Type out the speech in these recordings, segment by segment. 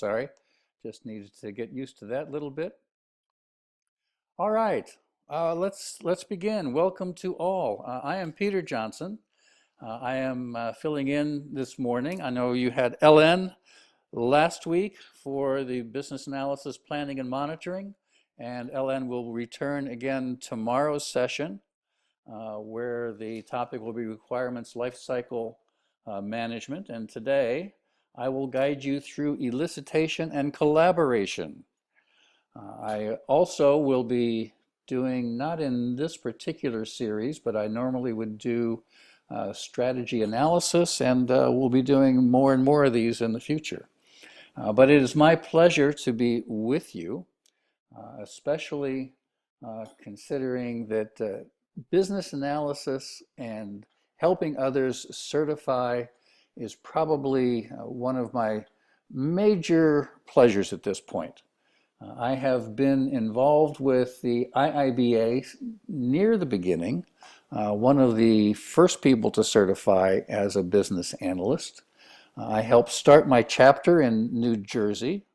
sorry. Just needed to get used to that little bit. All right, let's begin. Welcome to all. I am Peter Johnson. I am filling in this morning. I know you had LN last week for the business analysis planning and monitoring, and LN will return again tomorrow's session, where the topic will be requirements lifecycle management. And today I will guide you through elicitation and collaboration. I also will be doing, not in this particular series, but I normally would do strategy analysis, and we'll be doing more and more of these in the future. But it is my pleasure to be with you, especially considering that business analysis and helping others certify is probably one of my major pleasures at this point. I have been involved with the IIBA near the beginning, one of the first people to certify as a business analyst. I helped start my chapter in New Jersey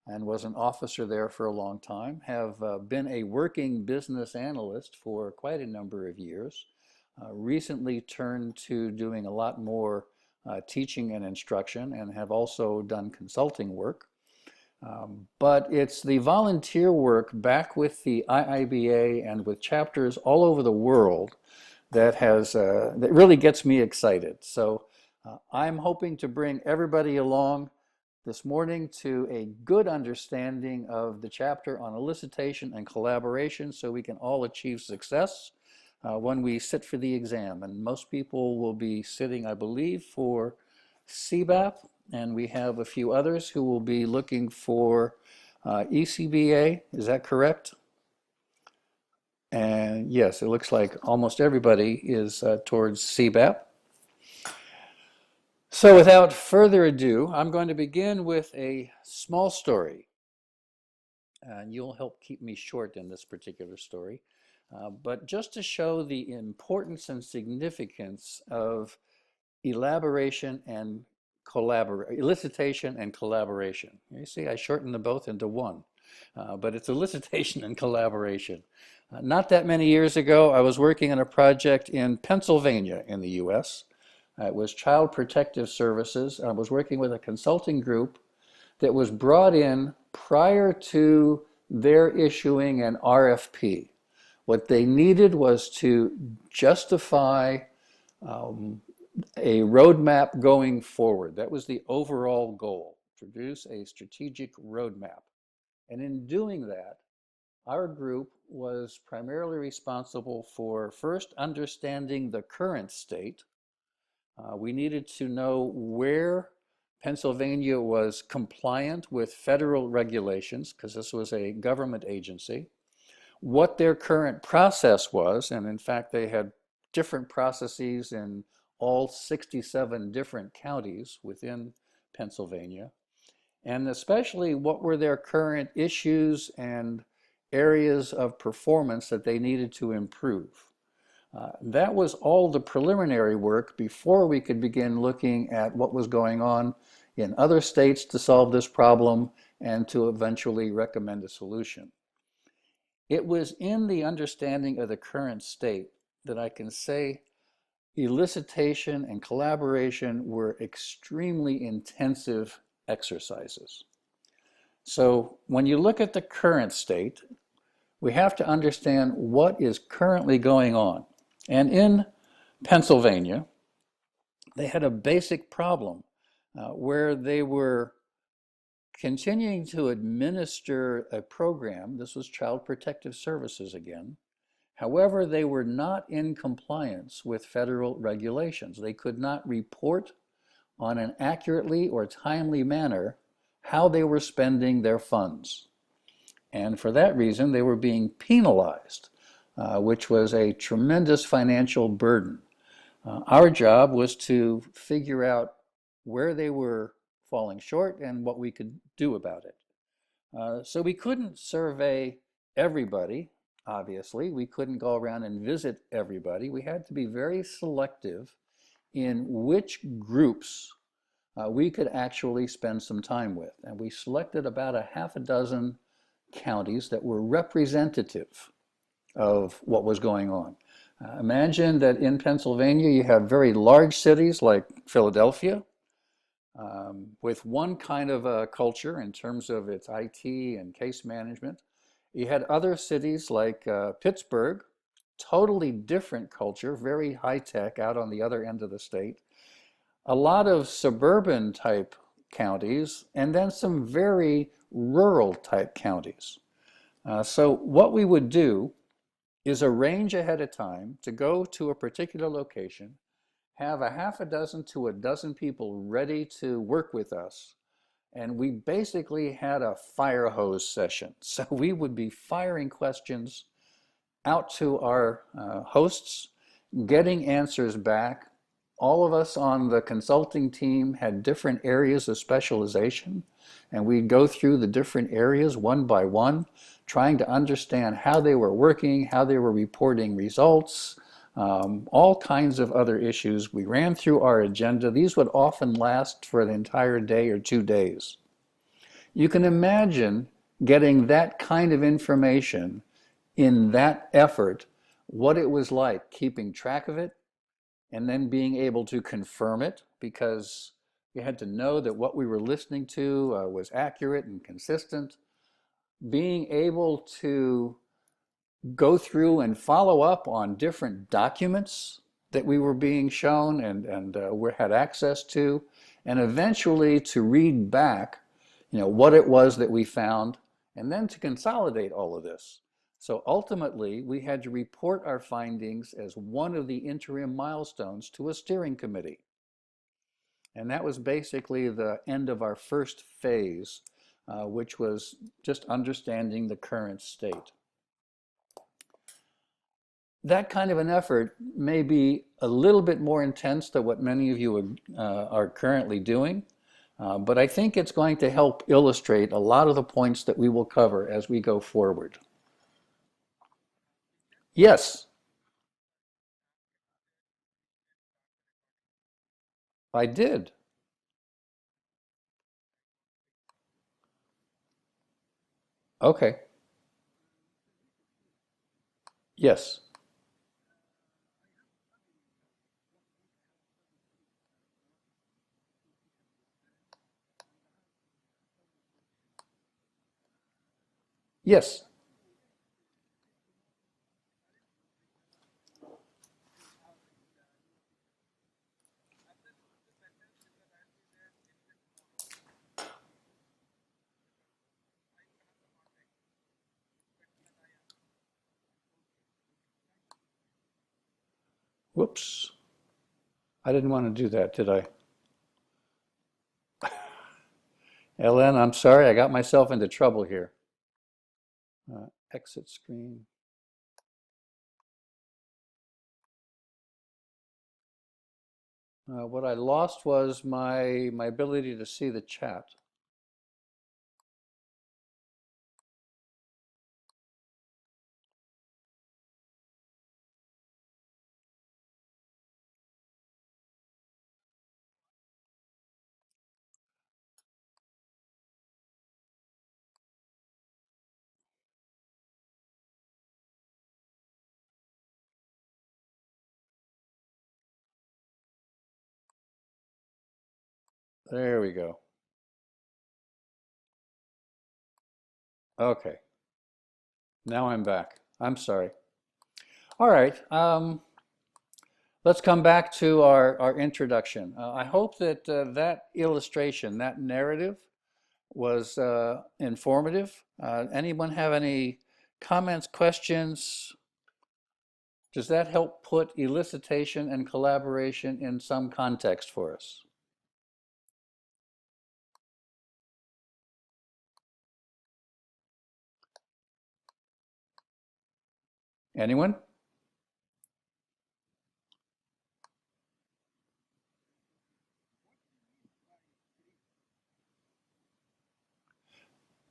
and was an officer there for a long time. Have been a working business analyst for quite a number of years. Recently turned to doing a lot more teaching and instruction, and have also done consulting work. But it's the volunteer work back with the IIBA and with chapters all over the world that really gets me excited. So I'm hoping to bring everybody along this morning to a good understanding of the chapter on elicitation and collaboration, so we can all achieve success when we sit for the exam. And most people will be sitting, I believe, for CBAP, and we have a few others who will be looking for ECBA. Is that correct? And yes, it looks like almost everybody is towards CBAP. So without further ado, I'm going to begin with a small story. And you'll help keep me short in this particular story. But just to show the importance and significance of elaboration and elicitation and collaboration. You see, I shortened them both into one, but it's elicitation and collaboration. Not that many years ago, I was working on a project in Pennsylvania in the US. It was Child Protective Services. I was working with a consulting group that was brought in prior to their issuing an RFP. What they needed was to justify a roadmap going forward. That was the overall goal, produce a strategic roadmap. And in doing that, our group was primarily responsible for first understanding the current state. We needed to know where Pennsylvania was compliant with federal regulations, because this was a government agency, what their current process was, and in fact they had different processes in all 67 different counties within Pennsylvania, and especially what were their current issues and areas of performance that they needed to improve. That was all the preliminary work before we could begin looking at what was going on in other states to solve this problem and to eventually recommend a solution. It was in the understanding of the current state that I can say elicitation and collaboration were extremely intensive exercises. So when you look at the current state, we have to understand what is currently going on. And in Pennsylvania, they had a basic problem where they were continuing to administer a program. This was Child Protective Services again. However, they were not in compliance with federal regulations. They could not report on an accurately or timely manner how they were spending their funds. And for that reason, they were being penalized, which was a tremendous financial burden. Our job was to figure out where they were falling short and what we could do about it. So we couldn't survey everybody, obviously. We couldn't go around and visit everybody. We had to be very selective in which groups we could actually spend some time with. And we selected about a half a dozen counties that were representative of what was going on. Imagine that in Pennsylvania you have very large cities like Philadelphia, with one kind of a culture in terms of its IT and case management. You had other cities like Pittsburgh, totally different culture, very high tech out on the other end of the state. A lot of suburban type counties, and then some very rural type counties. So what we would do is arrange ahead of time to go to a particular location, have a half a dozen to a dozen people ready to work with us. And we basically had a fire hose session. So we would be firing questions out to our hosts, getting answers back. All of us on the consulting team had different areas of specialization, and we'd go through the different areas one by one, trying to understand how they were working, how they were reporting results, all kinds of other issues. We ran through our agenda. These would often last for an entire day or 2 days. You can imagine getting that kind of information in that effort, what it was like keeping track of it and then being able to confirm it, because we had to know that what we were listening to was accurate and consistent. Being able to go through and follow up on different documents that we were being shown and we had access to, and eventually to read back, what it was that we found, and then to consolidate all of this. So ultimately, we had to report our findings as one of the interim milestones to a steering committee. And that was basically the end of our first phase, which was just understanding the current state. That kind of an effort may be a little bit more intense than what many of you are currently doing, but I think it's going to help illustrate a lot of the points that we will cover as we go forward. Yes, I did. Okay. Yes. Yes. Whoops. I didn't want to do that, did I? Ellen, I'm sorry, I got myself into trouble here. Exit screen. What I lost was my ability to see the chat. There we go. Okay, now I'm back. I'm sorry. All right, let's come back to our introduction. I hope that that illustration, that narrative, was informative. Anyone have any comments, questions? Does that help put elicitation and collaboration in some context for us? Anyone?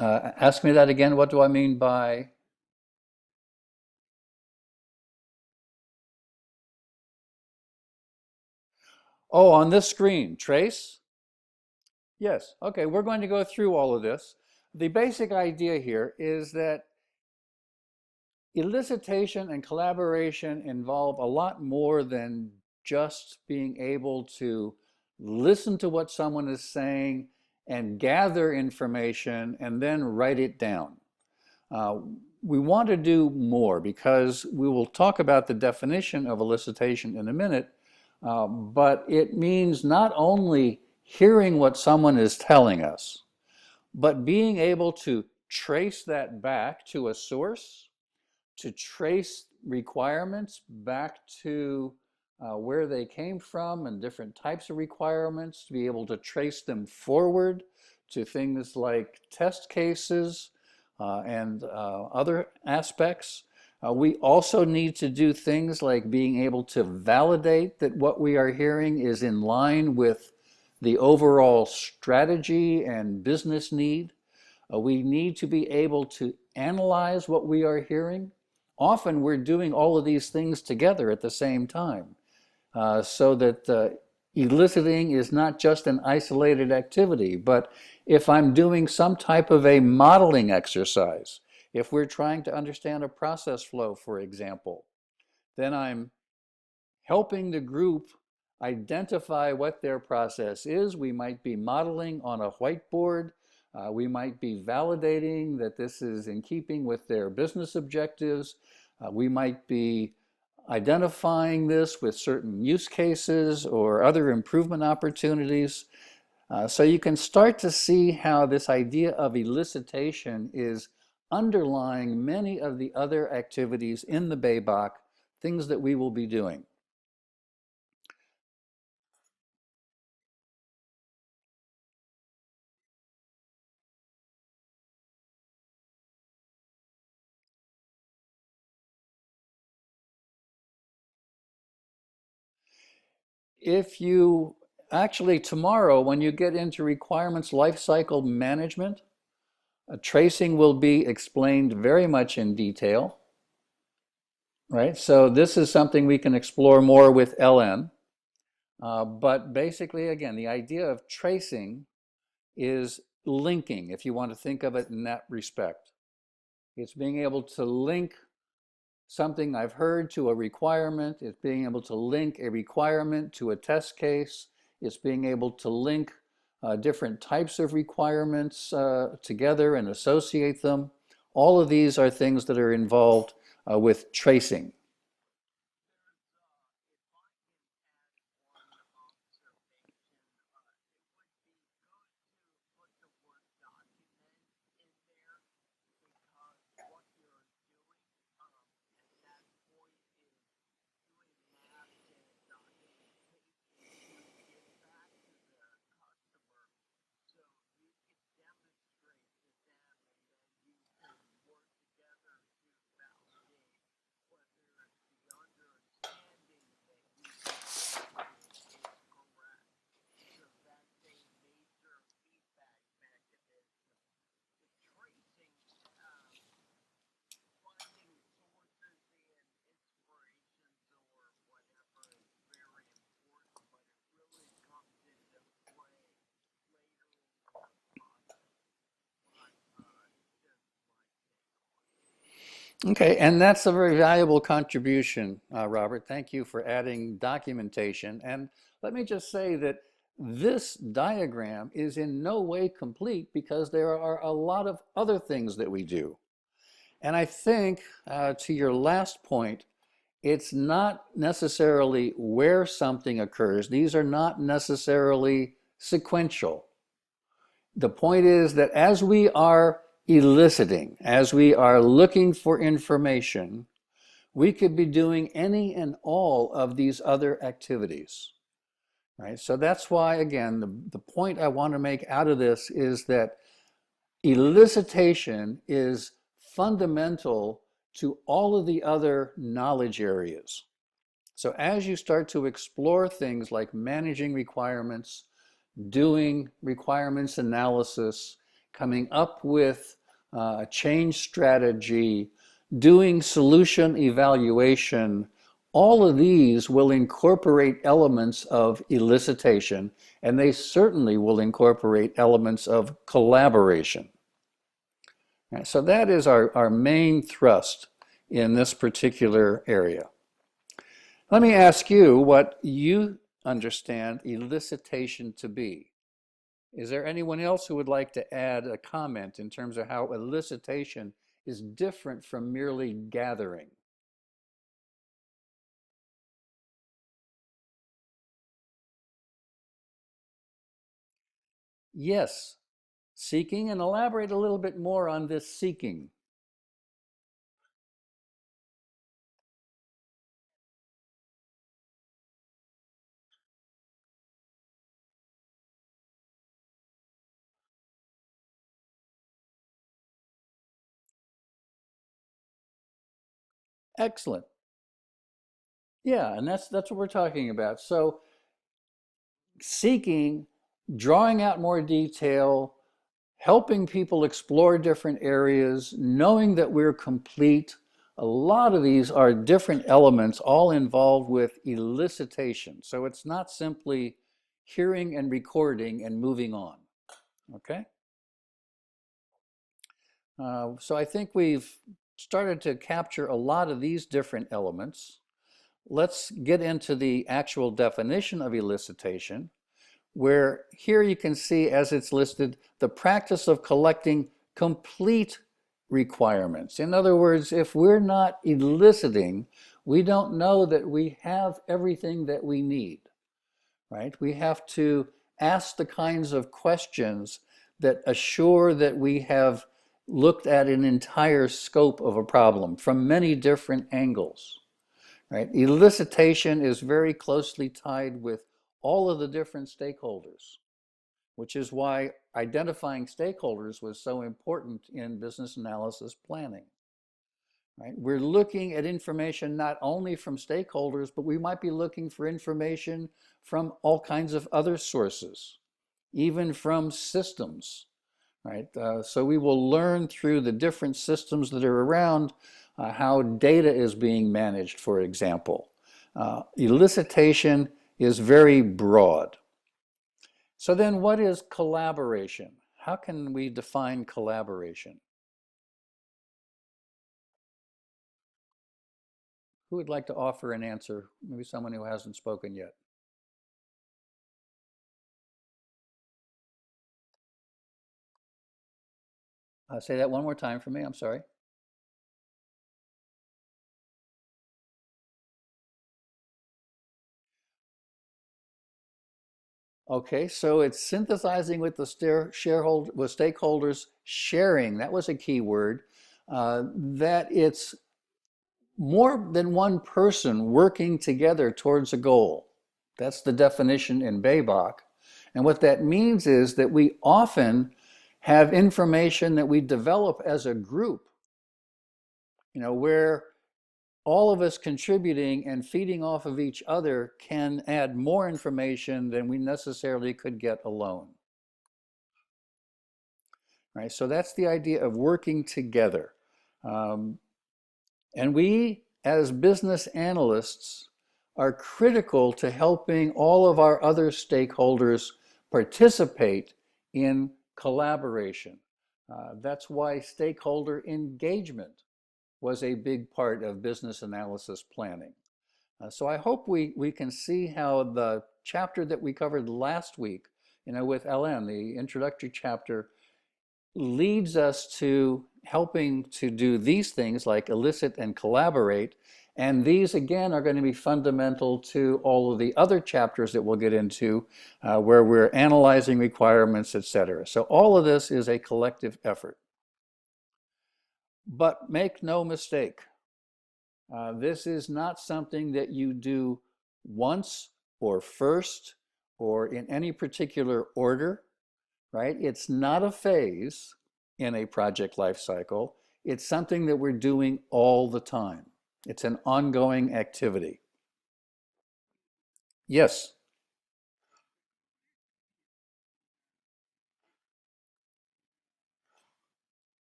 Ask me that again. What do I mean by? Oh, on this screen, trace? Yes. Okay, we're going to go through all of this. The basic idea here is that elicitation and collaboration involve a lot more than just being able to listen to what someone is saying and gather information and then write it down. Uh, we want to do more because we will talk about the definition of elicitation in a minute, but it means not only hearing what someone is telling us, but being able to trace that back to a source, to trace requirements back to where they came from and different types of requirements, to be able to trace them forward to things like test cases and other aspects. We also need to do things like being able to validate that what we are hearing is in line with the overall strategy and business need. We need to be able to analyze what we are hearing. Often we're doing all of these things together at the same time, so that eliciting is not just an isolated activity, but if I'm doing some type of a modeling exercise, if we're trying to understand a process flow, for example, then I'm helping the group identify what their process is. We might be modeling on a whiteboard. We might be validating that this is in keeping with their business objectives. We might be identifying this with certain use cases or other improvement opportunities. So you can start to see how this idea of elicitation is underlying many of the other activities in the BABOK, things that we will be doing. If you actually tomorrow, when you get into requirements lifecycle management, tracing will be explained very much in detail, right? So this is something we can explore more with LN. But basically, again, the idea of tracing is linking, if you want to think of it in that respect. It's being able to link something I've heard to a requirement. It's being able to link a requirement to a test case. It's being able to link different types of requirements together and associate them. All of these are things that are involved with tracing. Okay, and that's a very valuable contribution, Robert. Thank you for adding documentation. And let me just say that this diagram is in no way complete because there are a lot of other things that we do. And I think, to your last point, it's not necessarily where something occurs. These are not necessarily sequential. The point is that as we are eliciting, as we are looking for information, we could be doing any and all of these other activities, right? So that's why, again, the point I want to make out of this is that elicitation is fundamental to all of the other knowledge areas. So as you start to explore things like managing requirements, doing requirements analysis, coming up with a change strategy, doing solution evaluation, All of these will incorporate elements of elicitation, and they certainly will incorporate elements of collaboration. Right, so that is our main thrust in this particular area. Let me ask you what you understand elicitation to be. Is there anyone else who would like to add a comment in terms of how elicitation is different from merely gathering? Yes, seeking, and elaborate a little bit more on this seeking. Excellent. Yeah, and that's what we're talking about. So seeking, drawing out more detail, helping people explore different areas, knowing that we're complete. A lot of these are different elements all involved with elicitation. So it's not simply hearing and recording and moving on. Okay? So I think we've started to capture a lot of these different elements. Let's get into the actual definition of elicitation, where here you can see, as it's listed, the practice of collecting complete requirements. In other words, if we're not eliciting, we don't know that we have everything that we need, right? We have to ask the kinds of questions that assure that we have looked at an entire scope of a problem from many different angles, right? Elicitation is very closely tied with all of the different stakeholders, which is why identifying stakeholders was so important in business analysis planning. Right? We're looking at information not only from stakeholders, but we might be looking for information from all kinds of other sources, even from systems. Right? So we will learn through the different systems that are around how data is being managed, for example. Elicitation is very broad. So then what is collaboration? How can we define collaboration? Who would like to offer an answer? Maybe someone who hasn't spoken yet. Say that one more time for me. I'm sorry. Okay, so it's synthesizing with the shareholder, with stakeholders, sharing. That was a key word. That it's more than one person working together towards a goal. That's the definition in Baybach. And what that means is that we often have information that we develop as a group, where all of us contributing and feeding off of each other can add more information than we necessarily could get alone. Right? So that's the idea of working together. Um, and we, as business analysts, are critical to helping all of our other stakeholders participate in collaboration. That's why stakeholder engagement was a big part of business analysis planning. So I hope we can see how the chapter that we covered last week, with LN, the introductory chapter, leads us to helping to do these things like elicit and collaborate. And these, again, are going to be fundamental to all of the other chapters that we'll get into, where we're analyzing requirements, etc. So all of this is a collective effort. But make no mistake, this is not something that you do once or first or in any particular order, right? It's not a phase in a project life cycle. It's something that we're doing all the time. It's an ongoing activity. Yes.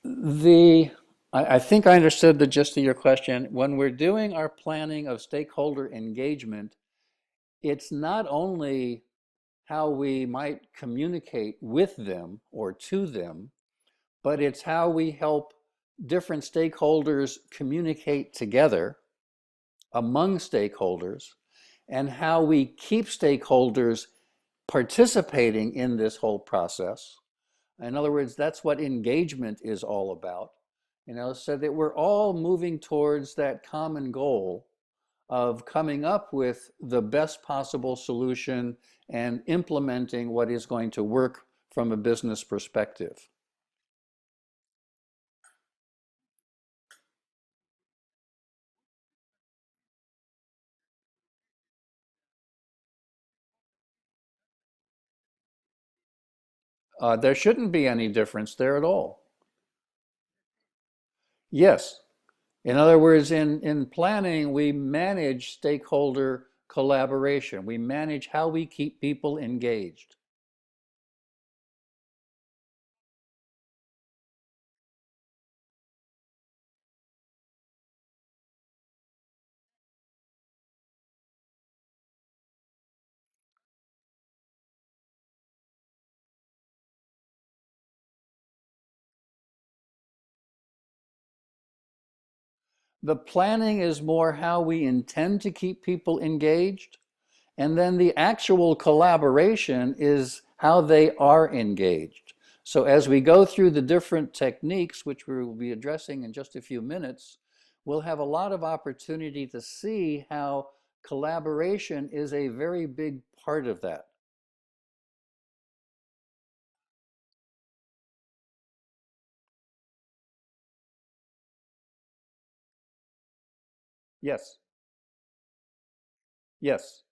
The, I think I understood the gist of your question. When we're doing our planning of stakeholder engagement, it's not only how we might communicate with them or to them, but it's how we help different stakeholders communicate together among stakeholders and how we keep stakeholders participating in this whole process. In other words, that's what engagement is all about. So that we're all moving towards that common goal of coming up with the best possible solution and implementing what is going to work from a business perspective. There shouldn't be any difference there at all. Yes. In other words, in planning, we manage stakeholder collaboration. We manage how we keep people engaged. The planning is more how we intend to keep people engaged, and then the actual collaboration is how they are engaged. So as we go through the different techniques, which we will be addressing in just a few minutes, we'll have a lot of opportunity to see how collaboration is a very big part of that. Yes, yes,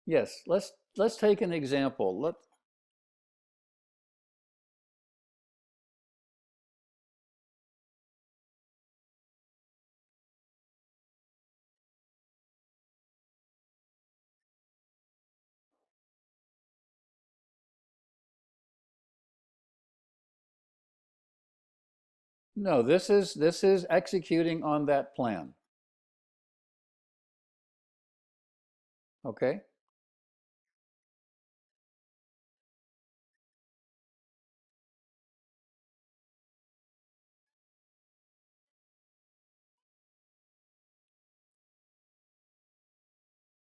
yes. Let's take an example. No, this is executing on that plan. Okay?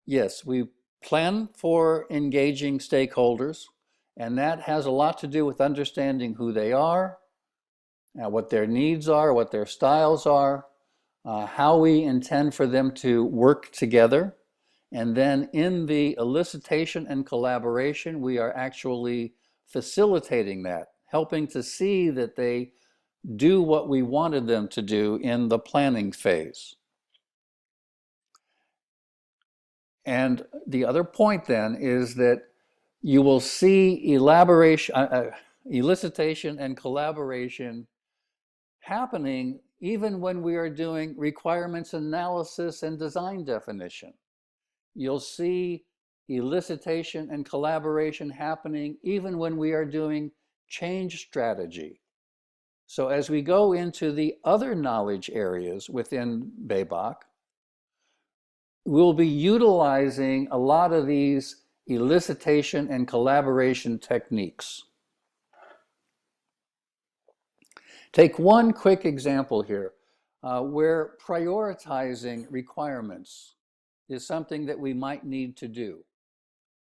Yes, we plan for engaging stakeholders, and that has a lot to do with understanding who they are, what their needs are, what their styles are, how we intend for them to work together. And then in the elicitation and collaboration, we are actually facilitating that, helping to see that they do what we wanted them to do in the planning phase. And the other point then is that you will see elicitation and collaboration happening even when we are doing requirements analysis and design definition. You'll see elicitation and collaboration happening even when we are doing change strategy. So as we go into the other knowledge areas within BABOK, we'll be utilizing a lot of these elicitation and collaboration techniques. Take one quick example here where prioritizing requirements is something that we might need to do.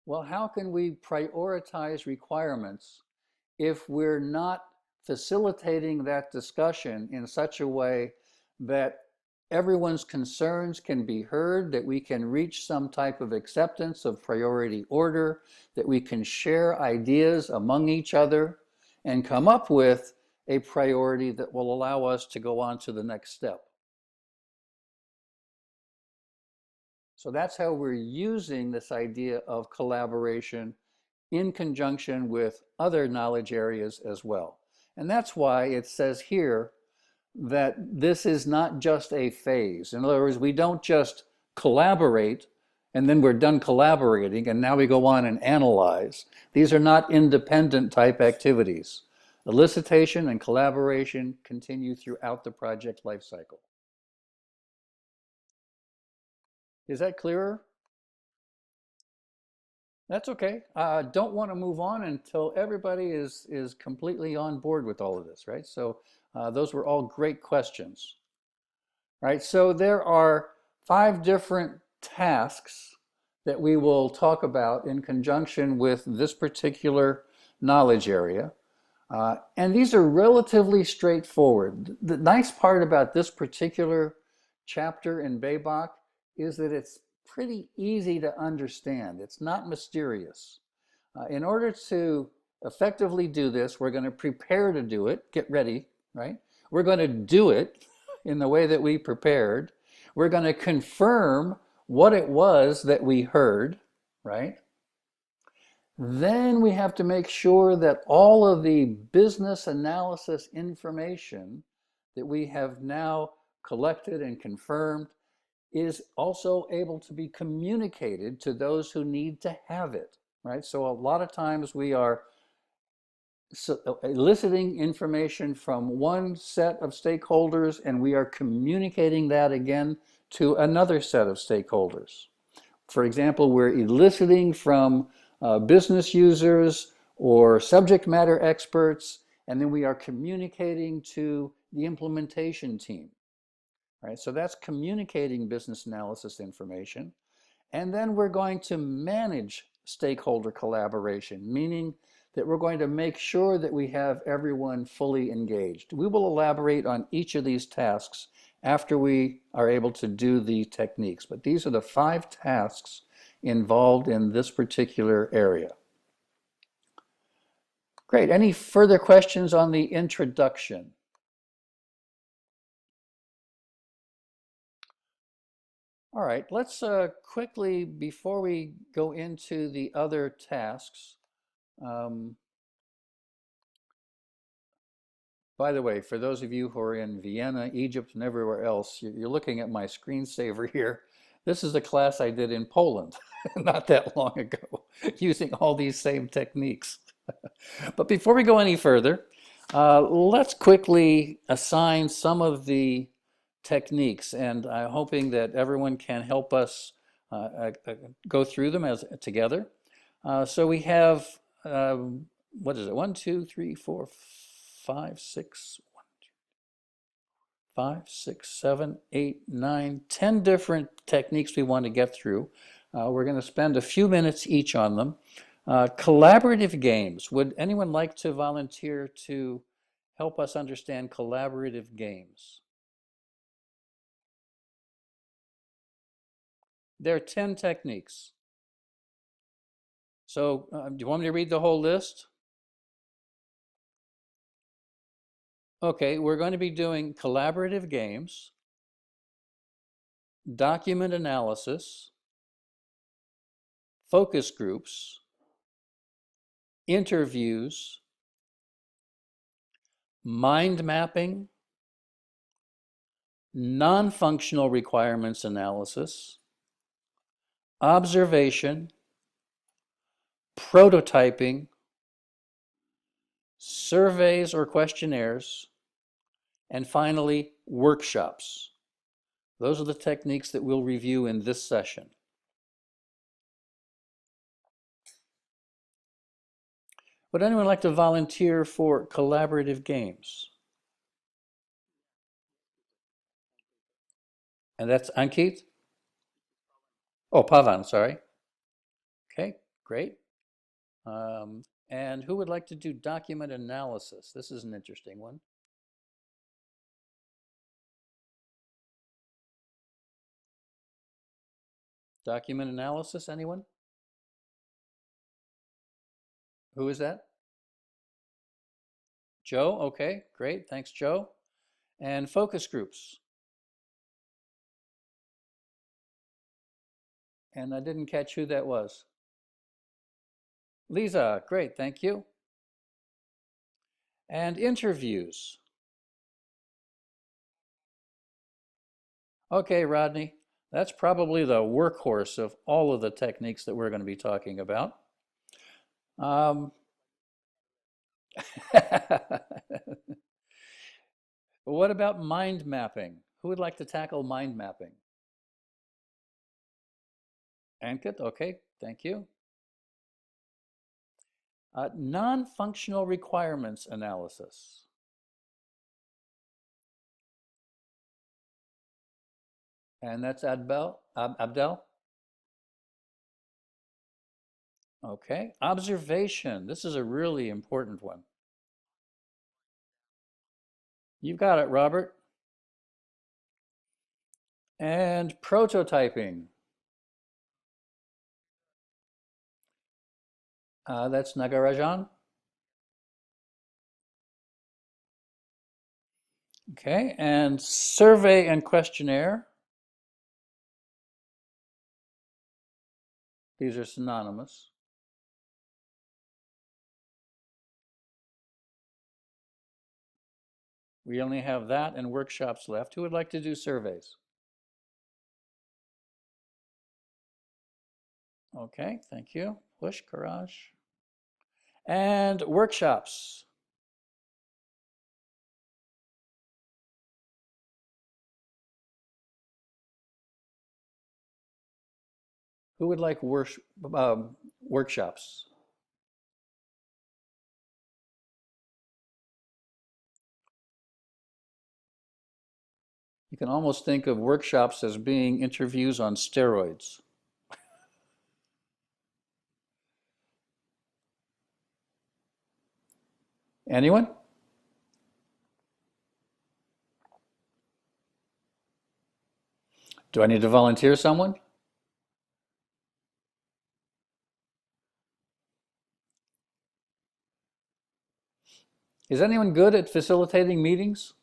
Well, how can we prioritize requirements if we're not facilitating that discussion in such a way that everyone's concerns can be heard, that we can reach some type of acceptance of priority order, that we can share ideas among each other and come up with a priority that will allow us to go on to the next step. So that's how we're using this idea of collaboration in conjunction with other knowledge areas as well. And that's why it says here that this is not just a phase. In other words, we don't just collaborate, and then we're done collaborating, and now we go on and analyze. These are not independent type activities. Elicitation and collaboration continue throughout the project lifecycle. Is that clearer? That's okay. Don't want to move on until everybody is completely on board with all of this, right? So those were all great questions, right? So there are 5 different tasks that we will talk about in conjunction with this particular knowledge area. And these are relatively straightforward. The nice part about this particular chapter in Baybach is that it's pretty easy to understand. It's not mysterious. In order to effectively do this, we're going to prepare to do it. Get ready, right? We're going to do it in the way that we prepared. We're going to confirm what it was that we heard, right? Then we have to make sure that all of the business analysis information that we have now collected and confirmed is also able to be communicated to those who need to have it, right? So a lot of times we are eliciting information from one set of stakeholders and we are communicating that again to another set of stakeholders. For example, we're eliciting from business users or subject matter experts, and then we are communicating to the implementation team. Right? So that's communicating business analysis information. And then we're going to manage stakeholder collaboration, meaning that we're going to make sure that we have everyone fully engaged. We will elaborate on each of these tasks after we are able to do the techniques, but these are the 5 tasks involved in this particular area. Great. Any further questions on the introduction? All right, let's quickly, before we go into the other tasks, by the way, for those of you who are in Vienna, Egypt, and everywhere else, you're looking at my screensaver here. This is a class I did in Poland not that long ago, using all these same techniques. But before we go any further, let's quickly assign some of the techniques, and I'm hoping that everyone can help us go through them together. So we have, what is it, 1, 2, 3, 4, 5, 6, 5, 6, 7, 8, 9, 10 different techniques we want to get through. We're going to spend a few minutes each on them. Collaborative games. Would anyone like to volunteer to help us understand collaborative games? There are 10 techniques. So do you want me to read the whole list? Okay, we're going to be doing collaborative games, document analysis, focus groups, interviews, mind mapping, non-functional requirements analysis, observation, prototyping, surveys or questionnaires, and finally, workshops. Those are the techniques that we'll review in this session. Would anyone like to volunteer for collaborative games? And that's Ankit? Oh, Pavan, sorry. Okay, great. And who would like to do document analysis? This is an interesting one. Document analysis, anyone? Who is that? Joe, okay, great, thanks Joe. And focus groups. And I didn't catch who that was. Lisa, great, thank you. And interviews. Okay, Rodney. That's probably the workhorse of all of the techniques that we're going to be talking about. Um, what about mind mapping? Who would like to tackle mind mapping? Ankit, okay, thank you. Non-functional requirements analysis. And that's Abdel? Okay. Observation. This is a really important one. You've got it, Robert. And prototyping. That's Nagarajan. Okay. And survey and questionnaire. These are synonymous. We only have that and workshops left. Who would like to do surveys? Okay, thank you. Push, courage. And workshops. Who would like workshops? You can almost think of workshops as being interviews on steroids. Anyone? Do I need to volunteer someone? Is anyone good at facilitating meetings?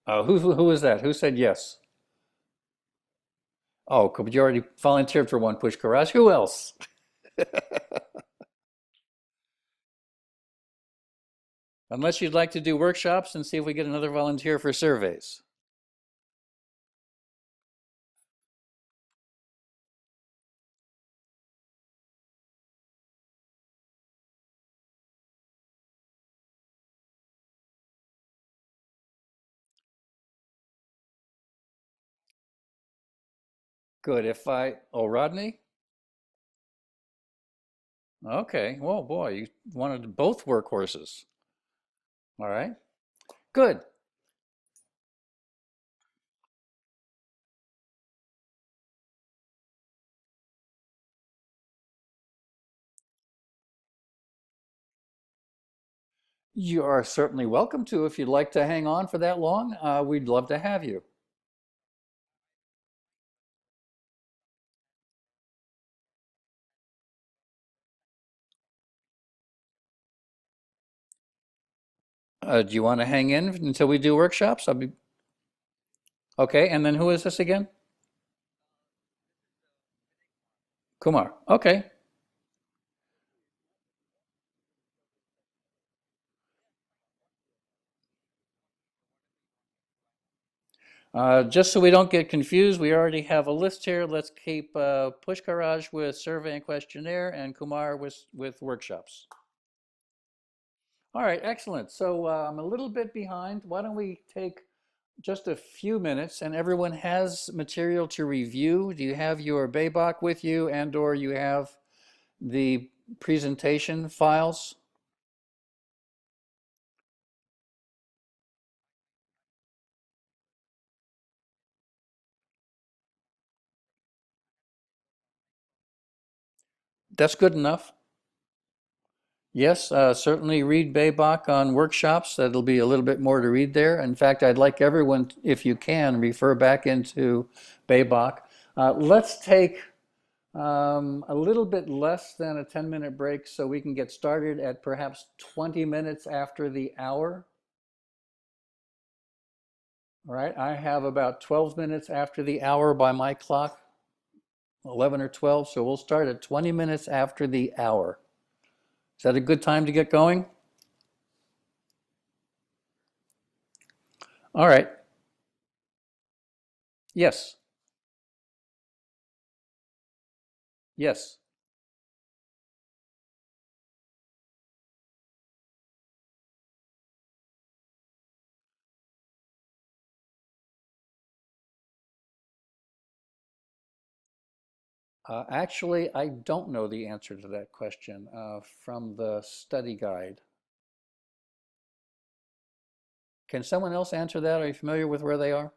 Who is that? Who said yes? Oh, but you already volunteered for one, Push Courage. Who else? Unless you'd like to do workshops and see if we get another volunteer for surveys. Good. Oh, Rodney? Okay. Well, boy, you wanted both workhorses. All right. Good. You are certainly welcome to if you'd like to hang on for that long. We'd love to have you. Do you want to hang in until we do workshops? Okay. And then who is this again? Kumar. Okay. Just so we don't get confused, we already have a list here. Let's keep Push Garage with survey and questionnaire and Kumar with workshops. All right, excellent. So I'm a little bit behind. Why don't we take just a few minutes and everyone has material to review. Do you have your Baybach with you and or you have the presentation files? That's good enough. Yes, certainly read Baybach on workshops. That'll be a little bit more to read there. In fact, I'd like everyone, if you can, refer back into Baybach. Let's take a little bit less than a 10-minute break so we can get started at perhaps 20 minutes after the hour. All right, I have about 12 minutes after the hour by my clock, 11 or 12, so we'll start at 20 minutes after the hour. Is that a good time to get going? All right. Yes. Yes. Actually, I don't know the answer to that question from the study guide. Can someone else answer that? Are you familiar with where they are?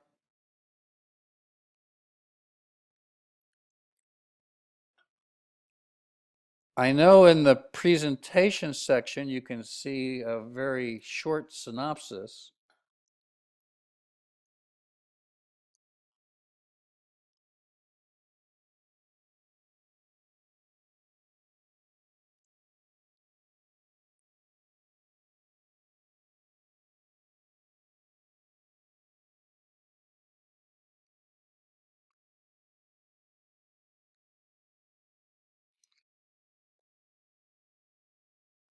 I know in the presentation section you can see a very short synopsis.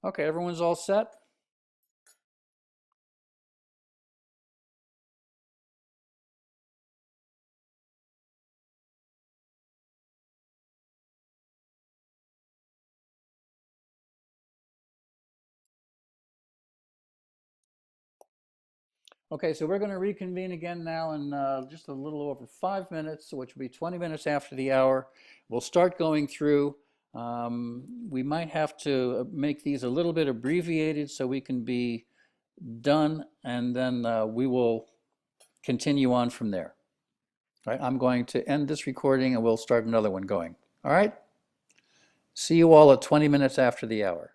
Okay, everyone's all set? Okay, so we're going to reconvene again now in just a little over 5 minutes, which will be 20 minutes after the hour. We'll start going through. We might have to make these a little bit abbreviated so we can be done, and then we will continue on from there. All right, I'm going to end this recording and we'll start another one going. All right? See you all at 20 minutes after the hour.